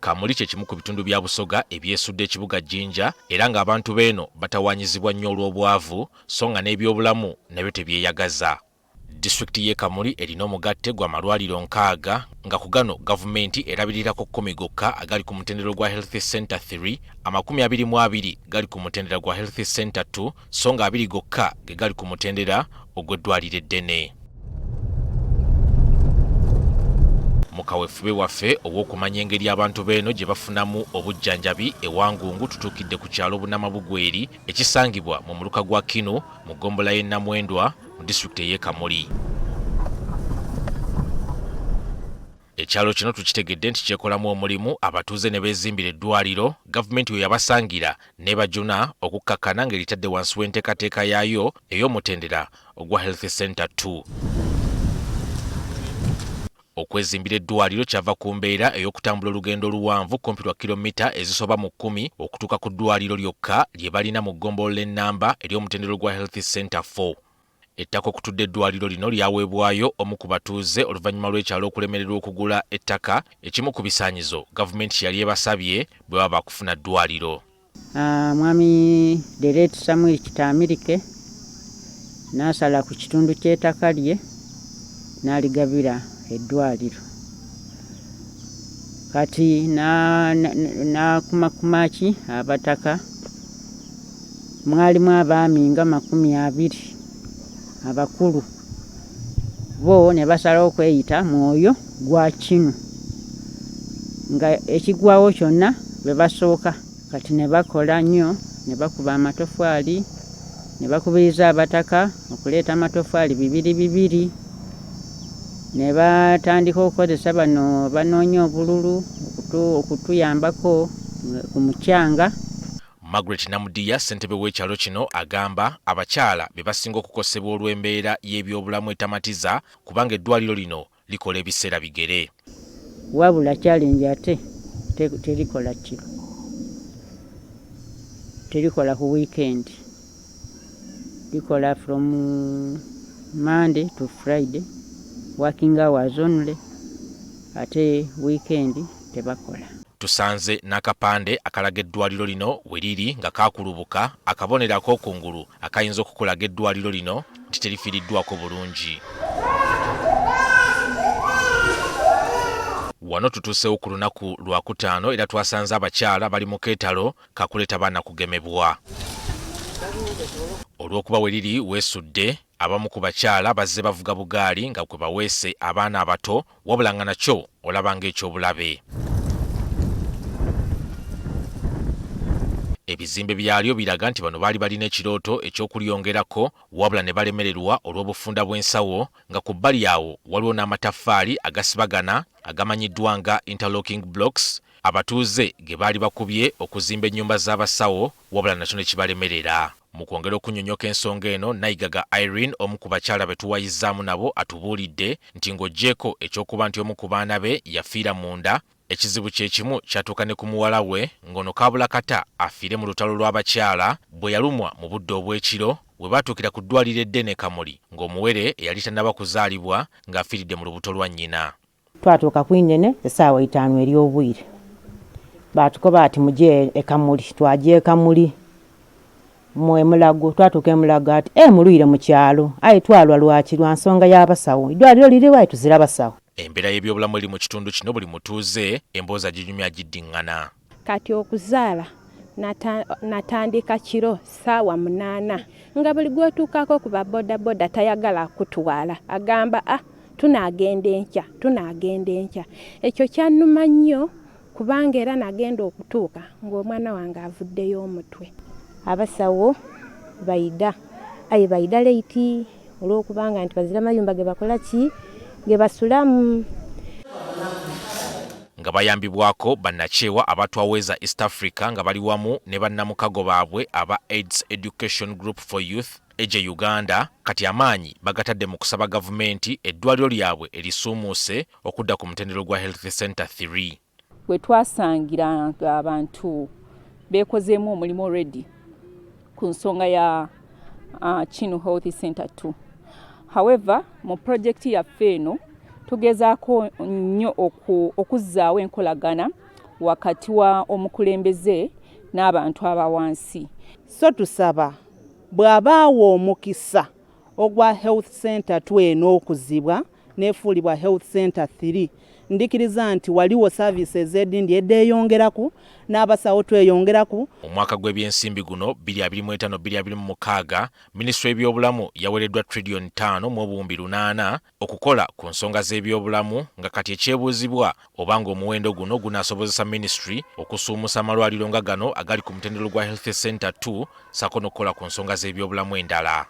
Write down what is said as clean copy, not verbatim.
Kamuli kye kimu ku bitundu bya Busoga ebyesudde ekibuga Jinja era ng'abantu beeno batawanyizibwa nnyo olw'obwavu so nga n'ebyobulamu nabyo tebyeyagaza. Disitulikiti y'e Kamuli erina omugatte gwa malwaliro 6 nga ku gano gavumenti erabirirako 10 gokka agali ku mutendera gwa Health Center 3, 22 gali ku mutendera gwa Health Center 2 so nga 2 gokka ge gali ku mutendera ogw'eddwaliro eddene. Mukawefube waffe ow'okumanya engeri abantu beeno gye bafunamu obujjanjabi ewangungu tutuukidde ku kyalo Bunnamabugweri ekisangibwa mu muluka gwa Kinu mu ggombolola y'e Namwendwa mu disitulikiti ey'e Kamuli. Ekyalo kino tukitegedde nti kyekolamu omulimu abatuuze ne beezimbira eddwaliro, gavumenti we yabasangira n'ebajuna okukkakkana ng'eritadde wansi w'enteekateeka yaayo ey'omutendera ogwa Health Center 2. Okwezimbira eddwaliro kyava ku mbeera ey'okutambula olugendo oluwanvu kumpi lwa kilomita ezisoba mu 10 okutuuka ku ddwaliro lyokka lye balina mu ggombolola ennamba ery'omutendera gwa Health Center 4. Ettaka okutudde eddwaliro lino lyaweebwayo omu ku batuuze oluvannyuma lw'ekyalo okulemererwa okugula ettaka, ekimu ku bisaanyizo gavumenti yali ebasabye bwe baba bakufuna ddwaliro. Mwami Deret Samuel Kitamirike n'asala ku kitundu ky'ettaka lye n'aligabira eddwaliro. Kati nakumakumaki abataka mwalimu abaami nga 20 abakulu bo ne basalawo okweyita mwoyo gwa Kinu nga ekigwawo kyonna be basooka kati ne bakola nnyo ne bakuba amatoffaali ne bakubiriza abataka okuleeta amatoffaali 2 ne batandika okukozesa bano banoonya obululu okutuyambako ku mukyanga. Margaret Namudiya ssentebe w'ekyalo kino agamba abakyala be basinga okukosebwa olw'embeera y'ebyobulamu etamatiza kubanga eddwaliro lino likola ebiseera bigere. Wabula challenge ate terikola kiro, terikola ku weekend, likola from Monday to Friday, working hours only, ate weekend tebakola. Tusanze n'akapande akalaga eddwaliro lino we liri nga kaakulubuka akabonerako kungulu akayinza okukulaga eddwaliro lino nti terifiiriddwako bulungi. Wano tutuusewo ku lunaku lwa Kutaano era twasanze abakyala bali mu keetalo kakuleeta baana kugemebwa. Olw'okuba we liri weesudde, abamu ku bakyala bazze bavuga bugaali nga kwe baweese abaana abato wabula nga nakyo olaba ng'ekyobulabe. Ebizimbe byalyo biraga nti bano baali balina ekirooto eky'okulyongerako wabula ne balemererwa olw'obufunda bw'ensawo nga ku bbali awo waliwo n'amataffaali agasibagana agamanyiddwa nga interlocking blocks abatuuze ge baali bakubye okuzimba ennyumba z'abasawo wabula nakyo ne kibalemerera. Mu kwongera okunnyonnyoka ensonga eno, Nayigaga Irene omu ku bakyala be tuwayizzaamu nabo atubuulidde nti ng'oggyeko ekyokuba nti omu ku baana be yafiira munda, ekizibu kye kimu kyatuuka ne ku muwala we ng'ono kaabula kata afiire mu lutalo lw'abakyala bwe yalumwa mu budde obw'ekiro we baatuukira ku ddwaliro eddene Kamuli ng'omuwere eyali tannaba kuzaalibwa ng'afiiridde mu lubuto lwa nnyina. Twatuuka kwinjene essaawa 5 ery'obwire, baatukoba ati mugye e Kamuli. Twajja e Kamuli mwe Mulago, twatuuka e Mulago ati mulwire mu kyalo, ayi twalwa lwaki lwa nsonga y'abasawo, eddwaliro liri wayi tuzira basawo. Embeera y'ebyobulamu eri mu kitundu kino buli mutuuze emboozi ginyumya giddiŋŋana. Kati okuzaala natandika kiro ssaawa 8 nga buli gwotuukako ku babodaboda tayagala kutwala, agamba tunagenda enkya. Ekyo kyannuma nnyo kubanga era nagenda okutuuka ng'omwana wange avuddeyo omutwe. Abasawo bayida leiti olw'okubanga nti bazira mayumba ge bakola ki ge basulamu. Nga bayambibwako bannakyewa abatwaweza East Africa nga bali wamu ne bannamukago baabwe aba AIDS Education Group for Youth eje Uganda, kati amaanyi bagatadde mu kusaba gavumenti eddwaliro lyabwe erisuumuuse okudda ku mutendero gwa Health Center 3. Bwe twasangira abantu beekozeemu omulimu already ku nsonga ya Kinu Health Center 2. However, mu projekti yaffe eno tugezaako nnyo okuzzaawo enkolagana wakati wa omukulembeze n'abantu abawansi. So tusaba bw'abaawo omukisa ogwa health center 2 n'okuzibwa n'efuulibwa health center 3, ndikiriza nti waliwo services edindi eddeeyongeraku n'abasawo tweyongeraku. Omwaka gw'ebyensimbi guno 2025-2026 minisitule y'ebyobulamu yawereddwa trillion 5.8 okukola ku nsonga z'ebyobulamu, nga kati ekyebuuzibwa obanga omuwendo guno gunaasobozesa minisitule okusuumusa amalwaliro nga gano agali ku mutendera gwa health center 2 sako n'okukola ku nsonga z'ebyobulamu endala.